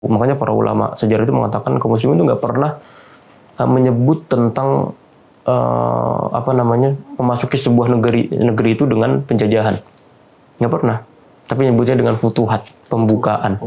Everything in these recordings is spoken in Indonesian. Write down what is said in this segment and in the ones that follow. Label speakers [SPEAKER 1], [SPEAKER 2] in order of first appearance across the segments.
[SPEAKER 1] Makanya para ulama sejarah itu mengatakan kaum muslimin itu nggak pernah menyebut tentang memasuki sebuah negeri itu dengan penjajahan, nggak pernah. Tapi nyebutnya dengan futuhat, pembukaan.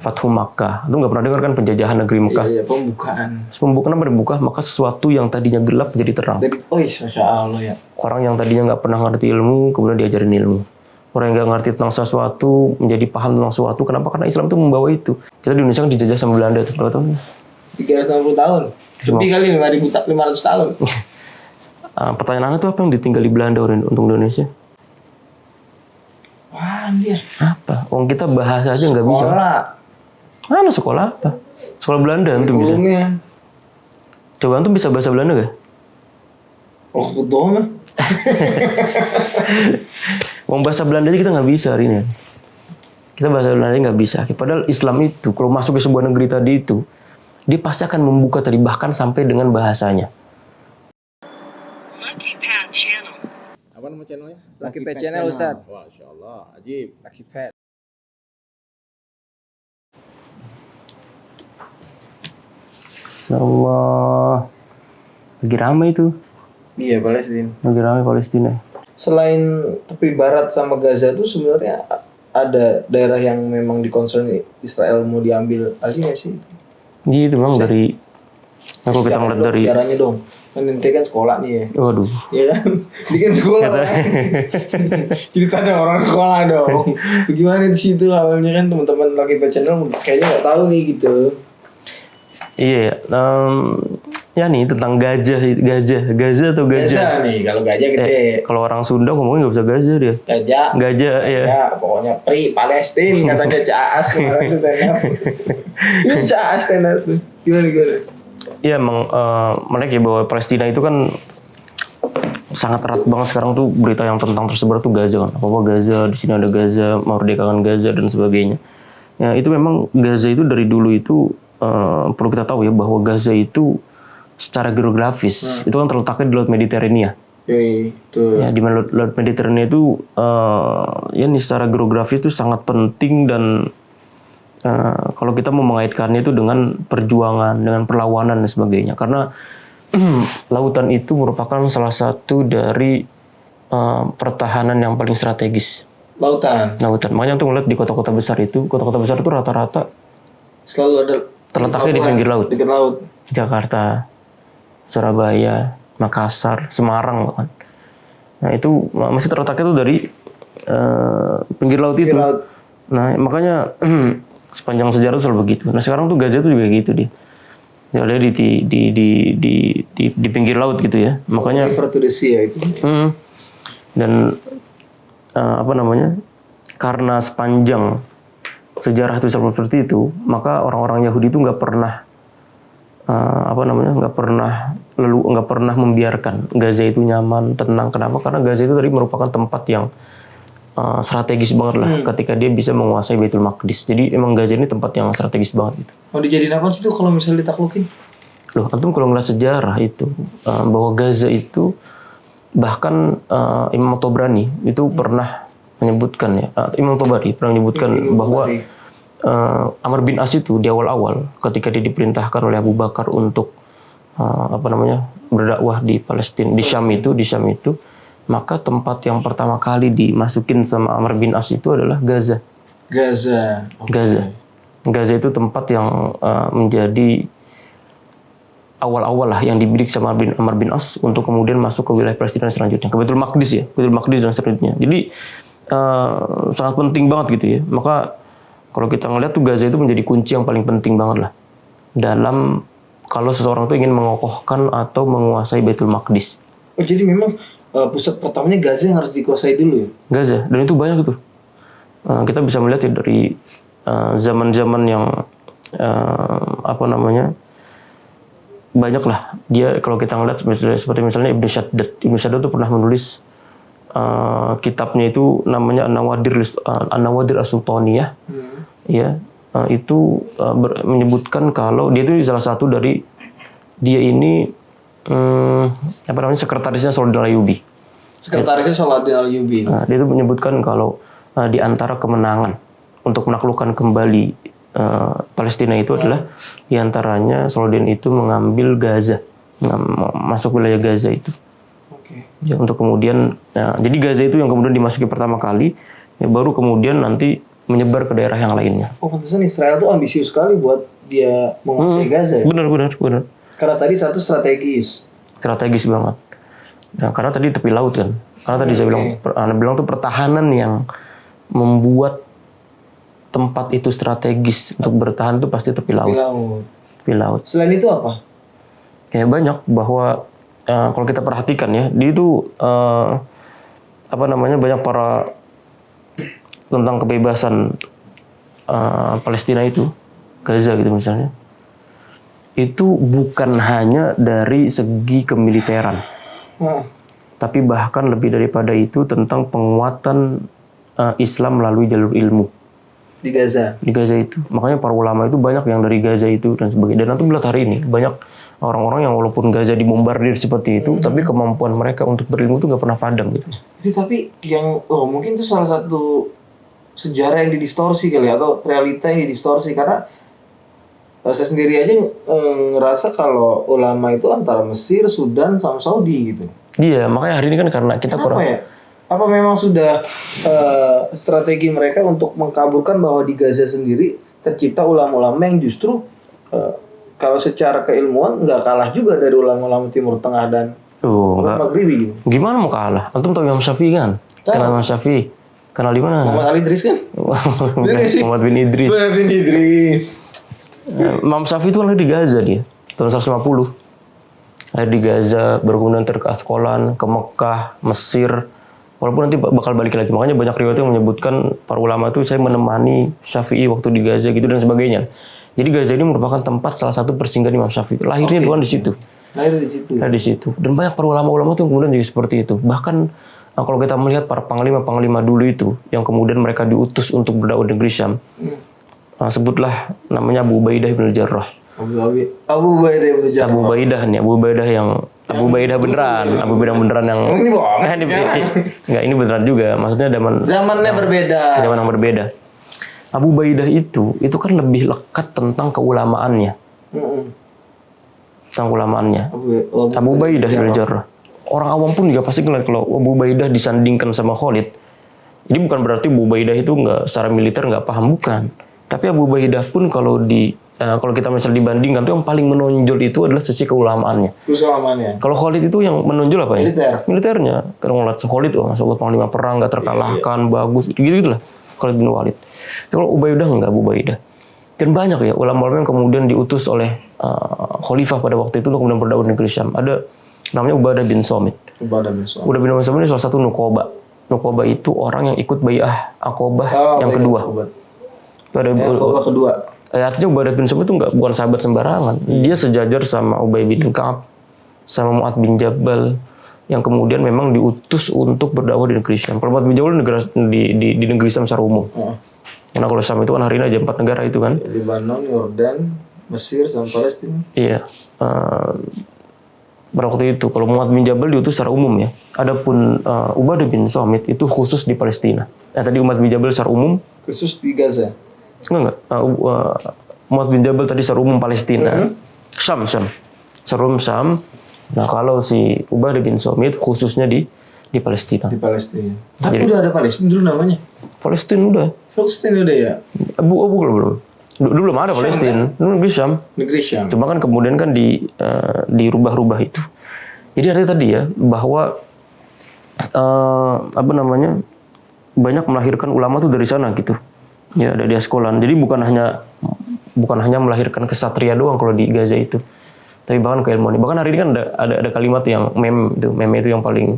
[SPEAKER 1] Fathu Makkah. Itu nggak pernah dengar kan penjajahan negeri Mekah.
[SPEAKER 2] Iya, pembukaan.
[SPEAKER 1] Pembukaan berbuka, maka sesuatu yang tadinya gelap menjadi terang.
[SPEAKER 2] Masya Allah ya.
[SPEAKER 1] Orang yang tadinya nggak pernah ngerti ilmu, kemudian diajarin ilmu. Orang yang nggak ngerti tentang sesuatu, menjadi paham tentang sesuatu. Kenapa? Karena Islam itu membawa itu. Kita di Indonesia kan dijajah sama Belanda itu berapa tahun?
[SPEAKER 2] 360 tahun. Lebih kali 500 tahun.
[SPEAKER 1] Pertanyaan itu apa yang ditinggali Belanda untuk Indonesia?
[SPEAKER 2] Dia.
[SPEAKER 1] Apa? Kita bahasa aja nggak bisa. Mana sekolah apa? Sekolah Belanda antum bisa. Coba antum bisa bahasa Belanda gak?
[SPEAKER 2] Betul.
[SPEAKER 1] Bahasa Belanda aja kita nggak bisa hari ini. Kita bahasa Belanda nggak bisa. Padahal Islam itu kalau masuk ke sebuah negeri tadi itu, dia pasti akan membuka tadi bahkan sampai dengan bahasanya.
[SPEAKER 2] Apa nama channelnya?
[SPEAKER 3] Lucky Pet Channel, Ustaz.
[SPEAKER 2] Masya Allah, ajib.
[SPEAKER 3] Lucky Pet.
[SPEAKER 1] Allah. Lagi ramai itu.
[SPEAKER 2] Iya, Palestina.
[SPEAKER 1] Lagi ramai Palestina.
[SPEAKER 2] Selain tepi barat sama Gaza itu sebenarnya ada daerah yang memang dikonsen Israel mau diambil alih nggak sih?
[SPEAKER 1] Gitu memang dari aku kita ngeliat dari
[SPEAKER 2] caranya dong. Kan nanti kan sekolah nih ya.
[SPEAKER 1] Waduh.
[SPEAKER 2] Iya kan? Ini kan sekolah. Cerita ada orang sekolah dong. Bagaimana di situ awalnya kan teman-teman Lucky Pet Channel kayaknya nggak tahu nih gitu.
[SPEAKER 1] Iya, ya nih tentang gajah atau gajah?
[SPEAKER 2] Gajah nih, kalau gajah gede.
[SPEAKER 1] Kalau orang Sunda ngomongnya nggak bisa gajah dia. Gajah, ya.
[SPEAKER 2] Ya, pokoknya Palestina katanya Caas kemarin tuh tenar. Ini Caas tenar tuh. Gimana?
[SPEAKER 1] Iya, emang menarik ya bahwa Palestina itu kan sangat erat banget sekarang tuh berita yang tentang tersebar tuh Gaza kan. Apa Gaza, di sini ada Gaza, memerdekakan Gaza dan sebagainya. Ya itu memang Gaza itu dari dulu itu perlu kita tahu ya bahwa Gaza itu secara geografis itu kan terletaknya di Laut Mediterania.
[SPEAKER 2] Itu.
[SPEAKER 1] Ya di mana Laut Mediterania itu ya nih secara geografis itu sangat penting dan kalau kita mau mengaitkannya itu dengan perjuangan, dengan perlawanan dan sebagainya. Karena lautan itu merupakan salah satu dari pertahanan yang paling strategis.
[SPEAKER 2] Lautan.
[SPEAKER 1] Makanya tuh ngeliat di kota-kota besar itu rata-rata
[SPEAKER 2] selalu ada
[SPEAKER 1] terletaknya di pinggir laut.
[SPEAKER 2] Dekat laut.
[SPEAKER 1] Jakarta, Surabaya, Makassar, Semarang bahkan. Nah itu masih terletaknya tuh dari pinggir laut itu. Nah makanya sepanjang sejarah itu selalu begitu. Nah sekarang tuh Gaza tuh juga gitu dia. Dia di pinggir laut gitu ya. Makanya
[SPEAKER 2] River to the sea itu.
[SPEAKER 1] Dan karena sepanjang sejarah itu seperti itu, maka orang-orang Yahudi itu nggak pernah nggak pernah membiarkan Gaza itu nyaman, tenang. Kenapa? Karena Gaza itu tadi merupakan tempat yang strategis banget lah ketika dia bisa menguasai Baitul Maqdis. Jadi emang Gaza ini tempat yang strategis banget gitu.
[SPEAKER 2] Mau dijadiin apa sih tuh kalau misalnya ditaklukin?
[SPEAKER 1] Loh, antum kalau ngeliat sejarah itu bahwa Gaza itu bahkan Imam Tobrani itu pernah menyebutkan ya, Imam Tabari pernah menyebutkan bahwa Amr bin As itu di awal-awal ketika dia diperintahkan oleh Abu Bakar untuk berdakwah di Palestina, di Syam itu, maka tempat yang pertama kali dimasukin sama Amr bin As itu adalah Gaza. Gaza itu tempat yang menjadi awal-awal lah yang dibidik sama Amr bin As untuk kemudian masuk ke wilayah Palestina selanjutnya, ke Baitul Maqdis dan selanjutnya. Jadi sangat penting banget gitu ya. Maka kalau kita ngelihat tuh Gaza itu menjadi kunci yang paling penting banget lah dalam kalau seseorang tuh ingin mengokohkan atau menguasai Baitul Maqdis.
[SPEAKER 2] Oh jadi memang pusat pertamanya Gaza yang harus dikuasai dulu ya?
[SPEAKER 1] Gaza, dan itu banyak tuh. Kita bisa melihat ya dari zaman-zaman yang banyak lah. Dia kalau kita ngelihat seperti misalnya Ibnu Shaddad tuh pernah menulis kitabnya itu namanya An-Nawadir As-Sultaniyah. Ya, itu menyebutkan kalau dia itu salah satu dari dia ini sekretarisnya Salahuddin Ayyubi. Nah, dia itu menyebutkan kalau di antara kemenangan untuk menaklukkan kembali Palestina itu adalah diantaranya Saladin itu mengambil Gaza, masuk wilayah Gaza itu. Ya, untuk kemudian, jadi Gaza itu yang kemudian dimasuki pertama kali, ya, baru kemudian nanti menyebar ke daerah yang lainnya.
[SPEAKER 2] Oh, pantesan Israel tuh ambisius sekali buat dia menguasai Gaza ya?
[SPEAKER 1] Benar.
[SPEAKER 2] Karena tadi satu strategis
[SPEAKER 1] Banget. Nah, karena tadi tepi laut kan. Karena tadi saya bilang tuh pertahanan yang membuat tempat itu strategis untuk bertahan itu pasti tepi laut. Tepi laut.
[SPEAKER 2] Selain itu apa?
[SPEAKER 1] Kayak banyak bahwa kalau kita perhatikan ya, dia itu banyak para tentang kebebasan Palestina itu, Gaza gitu misalnya. Itu bukan hanya dari segi kemiliteran, tapi bahkan lebih daripada itu tentang penguatan Islam melalui jalur ilmu
[SPEAKER 2] di Gaza
[SPEAKER 1] itu. Makanya para ulama itu banyak yang dari Gaza itu dan sebagainya. Dan nanti melihat hari ini banyak orang-orang yang walaupun Gaza dibombardir seperti itu, tapi kemampuan mereka untuk berilmu itu nggak pernah padam gitu.
[SPEAKER 2] Itu tapi yang mungkin itu salah satu sejarah yang didistorsi kali atau realita yang didistorsi, karena saya sendiri aja ngerasa kalau ulama itu antara Mesir, Sudan, sama Saudi gitu.
[SPEAKER 1] Iya, makanya hari ini kan karena kita
[SPEAKER 2] Kenapa ya? Apa memang sudah strategi mereka untuk mengkaburkan bahwa di Gaza sendiri tercipta ulama-ulama yang justru kalau secara keilmuan nggak kalah juga dari ulama-ulama Timur Tengah dan Maghribi gitu.
[SPEAKER 1] Gimana mau kalah? Antum tahu Imam Syafi'i kan? Kenal Imam Syafi'i? Kenal di mana?
[SPEAKER 2] Muhammad Ali Idris kan?
[SPEAKER 1] Muhammad bin Idris. Imam Syafi'i itu kan lahir di Gaza dia, tahun 150. Lahir di Gaza, baru kemudian ke Asqalan, ke Mekah, Mesir. Walaupun nanti bakal balik lagi. Makanya banyak riwayat yang menyebutkan para ulama itu saya menemani Syafi'i waktu di Gaza gitu dan sebagainya. Jadi Gaza ini merupakan tempat salah satu persinggahan Imam Syafi'i. Lahirnya bukan di situ. Lahir di situ. Dan banyak para ulama-ulama itu yang kemudian juga seperti itu. Bahkan kalau kita melihat para panglima-panglima dulu itu yang kemudian mereka diutus untuk berdakwah di negeri Syam. Sebutlah namanya Abu Ubaidah bin Jarrah.
[SPEAKER 2] Abu Ubaidah
[SPEAKER 1] yang Abu Ubaidah beneran yang ini beneran juga. Maksudnya zamannya berbeda. Zaman yang berbeda. Abu Ubaidah itu kan lebih lekat tentang keulamaannya. Abu Ubaidah bin Jarrah. Orang awam pun juga pasti ngeliat kalau Abu Ubaidah disandingkan sama Khalid. Ini bukan berarti Abu Ubaidah itu secara militer nggak paham, bukan. Tapi Abu Ubaidah pun kalau kita misalnya dibandingkan tuh yang paling menonjol itu adalah sisi keulamaannya. Kalau Khalid itu yang menonjol apa ya? Militernya. Kalau ngeliat Khalid, masya Allah panglima perang nggak terkalahkan, bagus, gitu lah. Khalid bin Walid. Kalau Ubaidah enggak, Abu Ubaidah. Dan banyak ya ulama-ulama yang kemudian diutus oleh khalifah pada waktu itu untuk kemudian berdakwah di negeri Syam. Ada namanya Ubadah bin Samit. Ubadah bin Samit ini salah satu nukoba. Nukoba itu orang yang ikut bai'ah Aqabah yang kedua. Aqabah kedua. Artinya Ubadah bin Samit itu bukan sahabat sembarangan. Dia sejajar sama Ubay bin Ka'ab, sama Mu'adz bin Jabal, yang kemudian memang diutus untuk berdakwah di negeri Syam. Kalau Mu'adz bin Jabal di negeri Syam secara umum. Karena kalau Syam itu kan hari ini aja 4 negara itu kan.
[SPEAKER 2] Lebanon, Yordan, Mesir, sama Palestina.
[SPEAKER 1] Iya. Pada waktu itu, kalau Mu'adz bin Jabal diutus secara umum ya. Adapun Ubadah bin Samit itu khusus di Palestina. Tadi Mu'adz bin Jabal secara umum.
[SPEAKER 2] Khusus di Gaza.
[SPEAKER 1] Enggak. Mu'adz bin Jabal tadi secara umum Palestina. Syam. Secara umum Syam. Nah kalau si Ubadah bin Samit khususnya di Palestina. Di Palestina.
[SPEAKER 2] Tapi jadi, udah ada Palestina dulu namanya?
[SPEAKER 1] Palestina udah ya? Belum. Dulu belum ada Palestina. Dulu negeri Syam. Cuma kan kemudian kan dirubah-rubah itu. Jadi ada tadi ya bahwa banyak melahirkan ulama tuh dari sana gitu. Ya dari Asqalan. Jadi bukan hanya melahirkan kesatria doang kalau di Gaza itu. Tapi bahkan keilmuan. Bahkan hari ini kan ada kalimat yang meme itu yang paling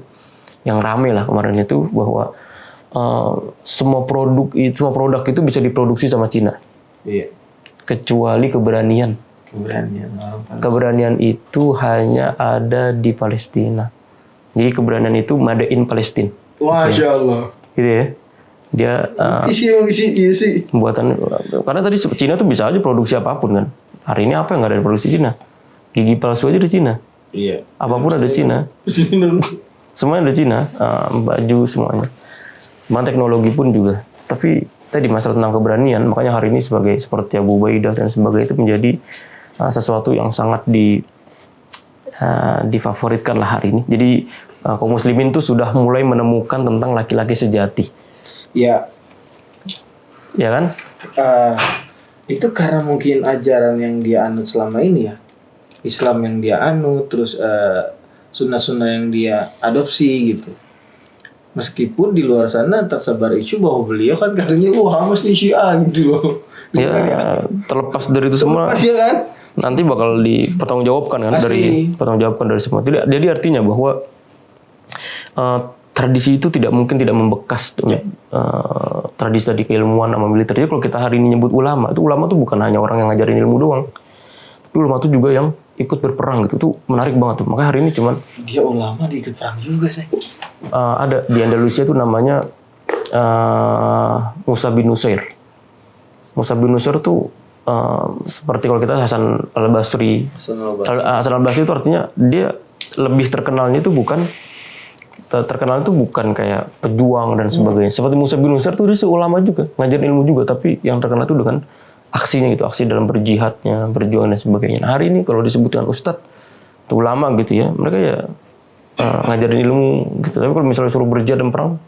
[SPEAKER 1] rame lah kemarin itu bahwa semua produk itu bisa diproduksi sama Cina. Iya. Kecuali keberanian. Keberanian itu hanya ada di Palestina. Jadi keberanian itu made in Palestine.
[SPEAKER 2] Masya Allah.
[SPEAKER 1] Gitu ya. Dia
[SPEAKER 2] isi.
[SPEAKER 1] Buatan karena tadi Cina tuh bisa aja produksi apapun kan. Hari ini apa yang nggak ada di produksi Cina? Gigi palsu aja di Cina. Iya. Apapun ada Cina. Semuanya ada Cina. Baju semuanya. Teknologi pun juga. Tapi tadi masalah tentang keberanian, makanya hari ini seperti Abu Ubaidah dan sebagainya itu menjadi sesuatu yang sangat difavoritkan lah hari ini. Jadi kaum muslimin tuh sudah mulai menemukan tentang laki-laki sejati.
[SPEAKER 2] Ya,
[SPEAKER 1] Ya kan?
[SPEAKER 2] itu karena mungkin ajaran yang dia anut selama ini ya. Islam yang dia anut, terus sunnah-sunnah yang dia adopsi gitu. Meskipun di luar sana tersebar isu bahwa beliau kan katanya Hamas nih Syiah gitu loh.
[SPEAKER 1] Ya, terlepas dari itu semua,
[SPEAKER 2] Terlepas ya kan?
[SPEAKER 1] nanti bakal dipertanggungjawabkan kan,
[SPEAKER 2] Pasti.
[SPEAKER 1] dari semua. Jadi artinya bahwa tradisi itu tidak mungkin tidak membekas tradisi tadi keilmuan sama militer. Jadi kalau kita hari ini nyebut ulama, itu ulama tuh bukan hanya orang yang ngajarin ilmu doang. Tapi ulama tuh juga yang ikut berperang gitu. Itu menarik banget tuh. Makanya hari ini cuman
[SPEAKER 2] Dia ulama, dia ikut perang juga sih.
[SPEAKER 1] ada di Andalusia itu namanya Musa bin Nusair. Musa bin Nusair tuh seperti kalau kita Hasan al-Basri. Hasan al-Basri itu artinya dia lebih terkenalnya itu bukan kayak pejuang dan sebagainya. Seperti Musa bin Nusair tuh dia ulama juga, ngajarin ilmu juga, tapi yang terkenal itu dengan aksinya gitu, aksi dalam berjihadnya, berjuang dan sebagainya. Nah, hari ini kalau disebut dengan ustadz, itu ulama gitu ya, mereka ya ngajarin ilmu gitu. Tapi kalau misalnya suruh berjihad dan perang,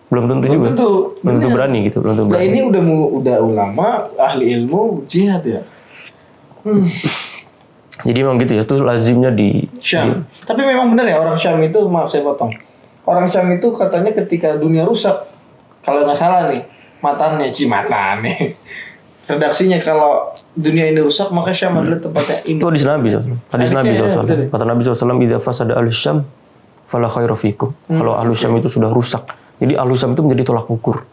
[SPEAKER 1] belum tentu juga. Belum tentu berani gitu, belum tentu
[SPEAKER 2] Nah
[SPEAKER 1] berani.
[SPEAKER 2] ini udah ulama, ahli ilmu, jihad ya.
[SPEAKER 1] Jadi memang gitu ya, itu lazimnya di
[SPEAKER 2] Syam. Tapi memang benar ya orang Syam itu, maaf saya potong. Orang Syam itu katanya ketika dunia rusak, kalau nggak salah nih, matanya. Redaksinya kalau dunia ini rusak maka Syam adalah tempatnya
[SPEAKER 1] itu hadis Nabi SAW. Hadis Nabi SAW. Kata Nabi SAW, "Idza fasada al-Syam fala khaira fikum." Kalau ahlu Syam itu sudah rusak. Jadi ahlu Syam itu menjadi tolak ukur.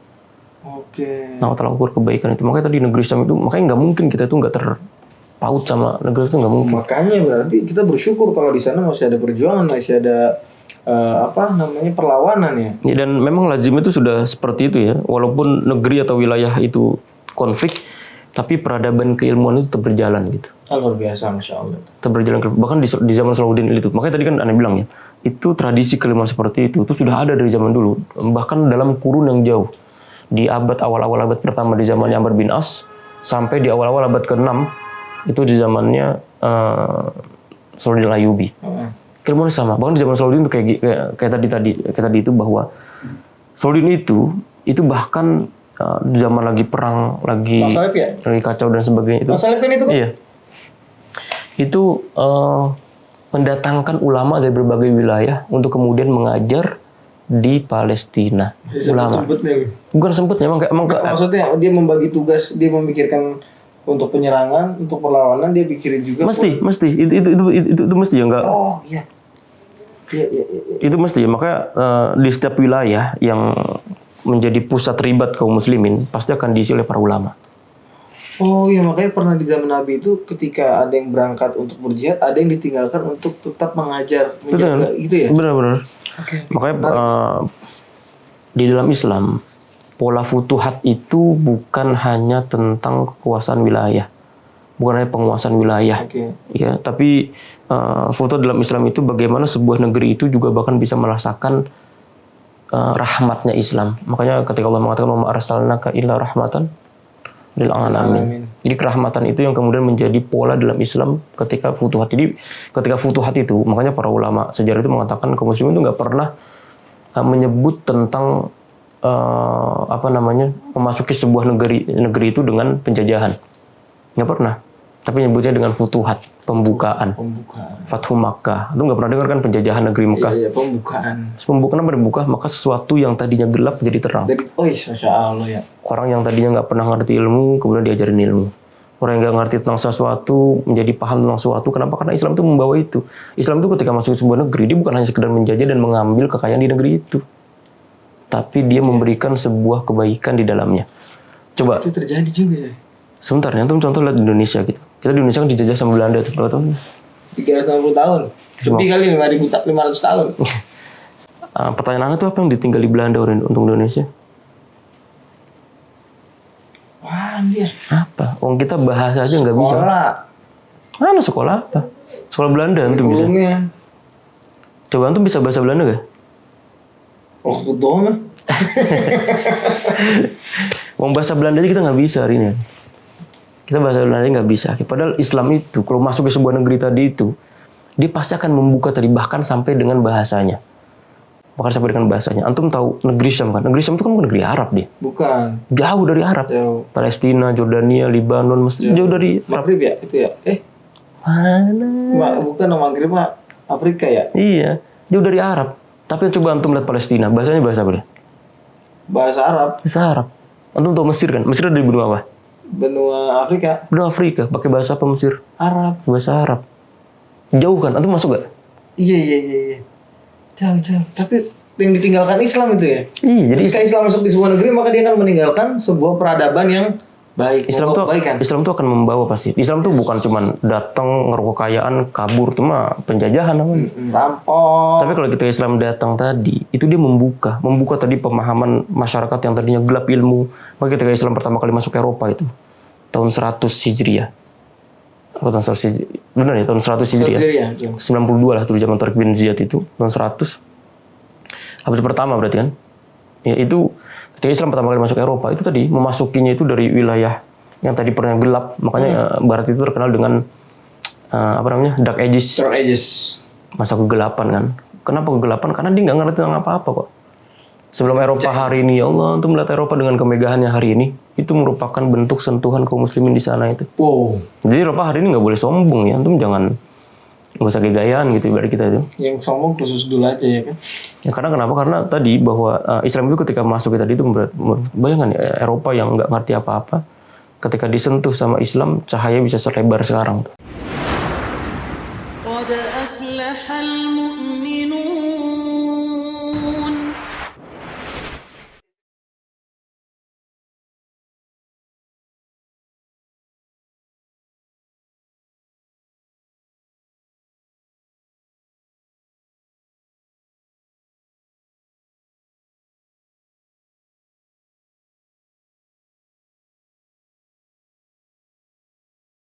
[SPEAKER 2] Oke.
[SPEAKER 1] Nah, tolak ukur kebaikan itu. Makanya tadi negeri Syam itu, makanya nggak mungkin kita itu nggak terpaut sama negeri itu, nggak mungkin.
[SPEAKER 2] Makanya berarti kita bersyukur kalau di sana masih ada perjuangan, masih ada perlawanan ya.
[SPEAKER 1] Ya, dan memang lazim itu sudah seperti itu ya. Walaupun negeri atau wilayah itu konflik, tapi peradaban keilmuan itu tetap berjalan gitu.
[SPEAKER 2] Luar biasa, Masya Allah.
[SPEAKER 1] Tetap berjalan, bahkan di zaman Salahuddin itu. Makanya tadi kan Anda bilang ya, itu tradisi keilmuan seperti itu sudah ada dari zaman dulu. Bahkan dalam kurun yang jauh. Di awal-awal abad pertama di zamannya Amr bin As, sampai di awal-awal abad ke-6, itu di zamannya Salahuddin Ayyubi. Keilmuan sama. Bahkan di zaman Salahuddin itu kayak tadi itu bahwa Salahuddin itu bahkan di zaman lagi perang, lagi kacau dan sebagainya itu.
[SPEAKER 2] Masalah itu kan?
[SPEAKER 1] Iya. Itu mendatangkan ulama dari berbagai wilayah untuk kemudian mengajar di Palestina. Ulama. Bukan sempet, memang
[SPEAKER 2] maksudnya dia membagi tugas, dia memikirkan untuk penyerangan, untuk perlawanan, dia pikirin juga.
[SPEAKER 1] Mesti. Itu mesti ya, enggak.
[SPEAKER 2] Oh, iya. Iya.
[SPEAKER 1] Itu mesti ya, makanya di setiap wilayah yang menjadi pusat ribat kaum muslimin pasti akan diisi oleh para ulama.
[SPEAKER 2] Oh iya, makanya pernah di zaman Nabi itu ketika ada yang berangkat untuk berjihad, ada yang ditinggalkan untuk tetap mengajar, menjaga. Gitu ya?
[SPEAKER 1] Benar.
[SPEAKER 2] Okay.
[SPEAKER 1] Makanya di dalam Islam pola futuhat itu bukan hanya tentang kekuasaan wilayah, bukan hanya penguasaan wilayah, ya, tapi futuhat dalam Islam itu bagaimana sebuah negeri itu juga bahkan bisa merasakan rahmatnya Islam. Makanya ketika Allah mengatakan wa ma arsalnaka illa rahmatan lil alamin. Jadi kerahmatan itu yang kemudian menjadi pola dalam Islam ketika futuhat. Jadi ketika futuhat itu, makanya para ulama sejarah itu mengatakan kaum muslimin itu nggak pernah menyebut tentang memasuki sebuah negeri itu dengan penjajahan. Nggak pernah. Tapi nyebutnya dengan futuhat, pembukaan. Fathu Makkah. Itu nggak pernah dengar kan penjajahan negeri Mekah.
[SPEAKER 2] Iya, pembukaan.
[SPEAKER 1] Pembukaan apa dibuka, maka sesuatu yang tadinya gelap jadi terang.
[SPEAKER 2] Masya Allah ya.
[SPEAKER 1] Orang yang tadinya nggak pernah ngerti ilmu, kemudian diajarin ilmu. Orang yang nggak ngerti tentang sesuatu, menjadi paham tentang sesuatu. Kenapa? Karena Islam itu membawa itu. Islam itu ketika masuk ke sebuah negeri, dia bukan hanya sekedar menjajah dan mengambil kekayaan di negeri itu. Tapi dia memberikan sebuah kebaikan di dalamnya. Coba.
[SPEAKER 2] Itu terjadi juga ya.
[SPEAKER 1] Sebentar, contoh lihat di Indonesia gitu. Kita di Indonesia kan dijajah sama Belanda tuh, berapa tahun?
[SPEAKER 2] 360 tahun. Lebih kali 500 tahun.
[SPEAKER 1] Pertanyaannya itu apa yang ditinggali Belanda untuk Indonesia?
[SPEAKER 2] Wah, dia.
[SPEAKER 1] Apa? Kita bahasa aja nggak bisa.
[SPEAKER 2] Sekolah.
[SPEAKER 1] Mana sekolah apa? Sekolah Belanda antum bisa. Coba antum bisa bahasa Belanda gak?
[SPEAKER 2] Khudoma.
[SPEAKER 1] Wong bahasa Belanda aja kita nggak bisa hari ini. Kita bahasa Belanda nggak bisa. Padahal Islam itu kalau masuk ke sebuah negeri tadi itu, dia pasti akan membuka tadi bahkan sampai dengan bahasanya. Bahkan sampai dengan bahasanya. Antum tahu negeri Syam kan? Negeri Syam itu kan bukan negeri Arab dia.
[SPEAKER 2] Bukan.
[SPEAKER 1] Jauh dari Arab.
[SPEAKER 2] Jauh.
[SPEAKER 1] Palestina, Jordania, Lebanon, jauh dari
[SPEAKER 2] Maghrib ya itu ya?
[SPEAKER 1] mana?
[SPEAKER 2] Bukan Maghrib mah Afrika ya?
[SPEAKER 1] Iya, jauh dari Arab. Tapi coba antum lihat Palestina, bahasanya bahasa apa dia?
[SPEAKER 2] Bahasa Arab.
[SPEAKER 1] Bahasa Arab. Antum tahu Mesir kan? Mesir ada di benua apa?
[SPEAKER 2] Benua Afrika.
[SPEAKER 1] Benua Afrika. Pakai bahasa apa Mesir?
[SPEAKER 2] Arab.
[SPEAKER 1] Bahasa Arab. Jauh kan? Antum masuk gak?
[SPEAKER 2] Iya. Jauh. Tapi yang ditinggalkan Islam itu ya?
[SPEAKER 1] Iya, jadi
[SPEAKER 2] Ketika Islam masuk di sebuah negeri maka dia akan meninggalkan sebuah peradaban yang baik.
[SPEAKER 1] Islam tuh akan membawa pasti. Islam tuh bukan cuman datang ngeruk kekayaan, kabur, itu mah penjajahan namanya.
[SPEAKER 2] Rampok.
[SPEAKER 1] Tapi kalau kita Islam datang tadi, itu dia membuka tadi pemahaman masyarakat yang tadinya gelap ilmu. Maka ketika Islam pertama kali masuk Eropa itu tahun 100 Hijriah. Tahun 100 Hijriah. Benar ya, tahun 100 Hijriah. 92 lah tuh zaman Tariq bin Ziyad itu, tahun 100. Abad pertama berarti kan? Ya itu ketika Islam pertama kali masuk Eropa itu tadi memasukinya itu dari wilayah yang tadi pernah gelap, makanya Barat itu terkenal dengan Dark Ages.
[SPEAKER 2] Dark Ages.
[SPEAKER 1] Masa kegelapan kan. Kenapa kegelapan? Karena dia nggak ngerti tentang apa-apa kok. Sebelum Eropa hari ini, ya Allah, untuk melihat Eropa dengan kemegahannya hari ini, itu merupakan bentuk sentuhan kaum muslimin di sana itu.
[SPEAKER 2] Wow.
[SPEAKER 1] Jadi Eropa hari ini nggak boleh sombong ya, antum jangan nggak usah gaya-gayaan gitu ibarat kita itu.
[SPEAKER 2] Yang sombong khusus dulu aja ya kan.
[SPEAKER 1] Ya, karena kenapa? Karena tadi bahwa Islam itu ketika masuk tadi itu bayangkan ya, Eropa yang nggak ngerti apa-apa, ketika disentuh sama Islam, cahaya bisa selebar sekarang.
[SPEAKER 3] قد أفلح المؤمنون